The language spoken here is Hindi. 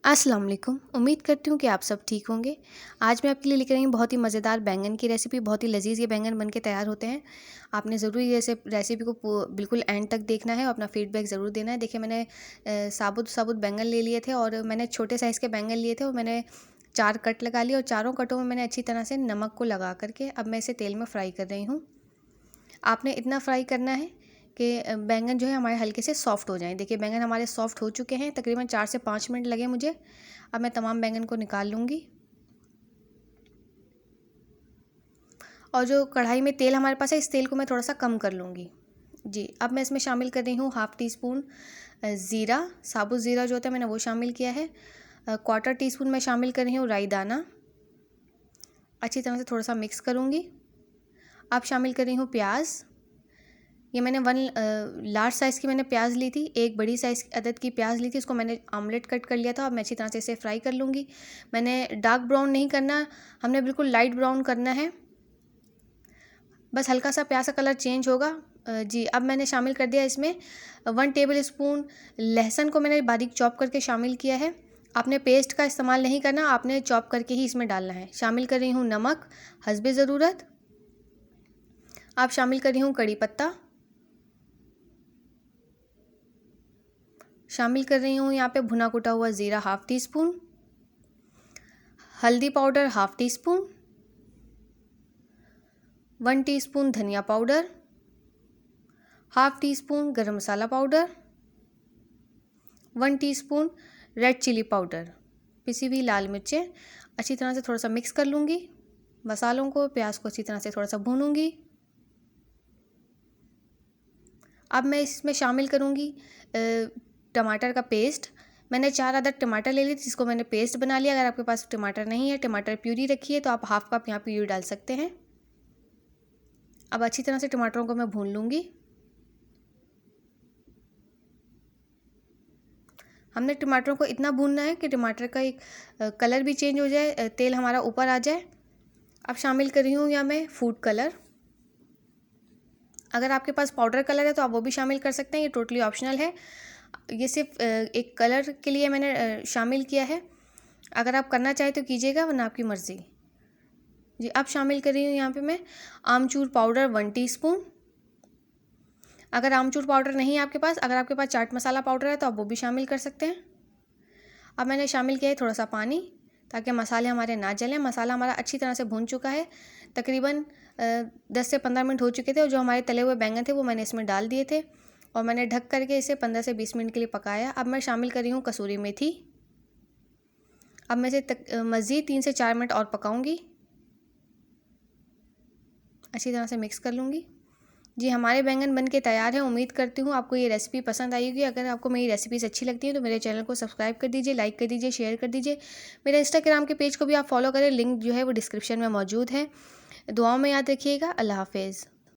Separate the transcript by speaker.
Speaker 1: अस्सलाम वालेकुम। उम्मीद करती हूँ कि आप सब ठीक होंगे। आज मैं आपके लिए लेकर आई हूँ बहुत ही मज़ेदार बैंगन की रेसिपी। बहुत ही लज़ीज़ ये बैंगन बन के तैयार होते हैं। आपने ज़रूर ये रेसिपी को बिल्कुल एंड तक देखना है और अपना फ़ीडबैक ज़रूर देना है। देखिए, मैंने साबुत साबुत बैंगन ले लिए थे और मैंने छोटे साइज़ के बैंगन लिए थे और मैंने 4 कट लगा लिए और चारों कटों में मैंने अच्छी तरह से नमक को लगा करके अब मैं इसे तेल में फ्राई कर रही हूँ। आपने इतना फ्राई करना है कि बैंगन जो है हमारे हल्के से सॉफ़्ट हो जाएँ। देखिए, बैंगन हमारे सॉफ़्ट हो चुके हैं, तकरीबन 4 से 5 मिनट लगे मुझे। अब मैं तमाम बैंगन को निकाल लूँगी। और जो कढ़ाई में तेल हमारे पास है, इस तेल को मैं थोड़ा-सा कम कर लूँगी। जी, अब मैं इसमें शामिल कर रही हूँ हाफ़ टी स्पून ज़ीरा, साबुत ज़ीरा जो होता है मैंने वो शामिल किया है। क्वार्टर टी स्पून मैं शामिल कर रही हूँ राई दाना। अच्छी तरह से थोड़ा-सा मिक्स करूँगी। अब शामिल कर रही हूँ प्याज़। ये मैंने लार्ज साइज़ की मैंने प्याज ली थी, एक बड़ी साइज़ अदद की प्याज ली थी, उसको मैंने आमलेट कट कर लिया था। अब मैं अच्छी तरह से इसे फ्राई कर लूँगी। मैंने डार्क ब्राउन नहीं करना, हमने बिल्कुल लाइट ब्राउन करना है। बस हल्का सा प्याज का कलर चेंज होगा। जी, अब मैंने शामिल कर दिया इसमें 1 टेबल स्पून लहसुन को मैंने बारीक चॉप करके शामिल किया है। आपने पेस्ट का इस्तेमाल नहीं करना, आपने चॉप करके ही इसमें डालना है। शामिल कर रही हूँ नमक हस्बे ज़रूरत। अब शामिल कर रही हूँ कड़ी पत्ता। शामिल कर रही हूँ यहाँ पे भुना कुटा हुआ ज़ीरा हाफ़ टी स्पून, हल्दी powder half teaspoon, 1 teaspoon धनिया powder, half teaspoon garam masala powder, 1 teaspoon red chilli powder, पिसी हुई लाल मिर्चें। अच्छी तरह से थोड़ा सा मिक्स कर लूँगी मसालों को, प्याज को अच्छी तरह से थोड़ा सा भूनूँगी। अब मैं इसमें शामिल करूँगी टमाटर का पेस्ट। मैंने 4 अदद टमाटर ले लिए, जिसको मैंने पेस्ट बना लिया। अगर आपके पास टमाटर नहीं है, टमाटर प्यूरी रखी है, तो आप हाफ़ कप यहाँ प्यूरी डाल सकते हैं। अब अच्छी तरह से टमाटरों को मैं भून लूँगी। हमने टमाटरों को इतना भूनना है कि टमाटर का एक कलर भी चेंज हो जाए, तेल हमारा ऊपर आ जाए। अब शामिल कर रही हूँ यहाँ मैं फूड कलर। अगर आपके पास पाउडर कलर है तो आप वो भी शामिल कर सकते हैं, ये टोटली ऑप्शनल है। ये सिर्फ एक कलर के लिए मैंने शामिल किया है। अगर आप करना चाहें तो कीजिएगा, वरना आपकी मर्ज़ी। जी, अब शामिल कर रही हूँ यहाँ पे मैं आमचूर पाउडर 1 टीस्पून। अगर आमचूर पाउडर नहीं है आपके पास, अगर आपके पास चाट मसाला पाउडर है तो आप वो भी शामिल कर सकते हैं। अब मैंने शामिल किया है थोड़ा सा पानी, ताकि मसाले हमारे ना जलें। मसाला हमारा अच्छी तरह से भून चुका है, तकरीबन 10 से 15 मिनट हो चुके थे और जो हमारे तले हुए बैंगन थे वो मैंने इसमें डाल दिए थे और मैंने ढक करके इसे 15 से 20 मिनट के लिए पकाया। अब मैं शामिल कर रही हूँ कसूरी मेथी। अब मैं इसे मज़ीद 3 से 4 मिनट और पकाऊंगी। अच्छी तरह से मिक्स कर लूँगी। जी, हमारे बैंगन बन के तैयार हैं। उम्मीद करती हूँ आपको ये रेसिपी पसंद आई होगी। अगर आपको मेरी रेसिपीज़ अच्छी लगती हैं तो मेरे चैनल को सब्सक्राइब कर दीजिए, लाइक कर दीजिए, शेयर कर दीजिए। मेरे इंस्टाग्राम के पेज को भी आप फॉलो करें, लिंक जो है वो डिस्क्रिप्शन में मौजूद है। दुआओं में याद रखिएगा। अल्लाह हाफ़िज़।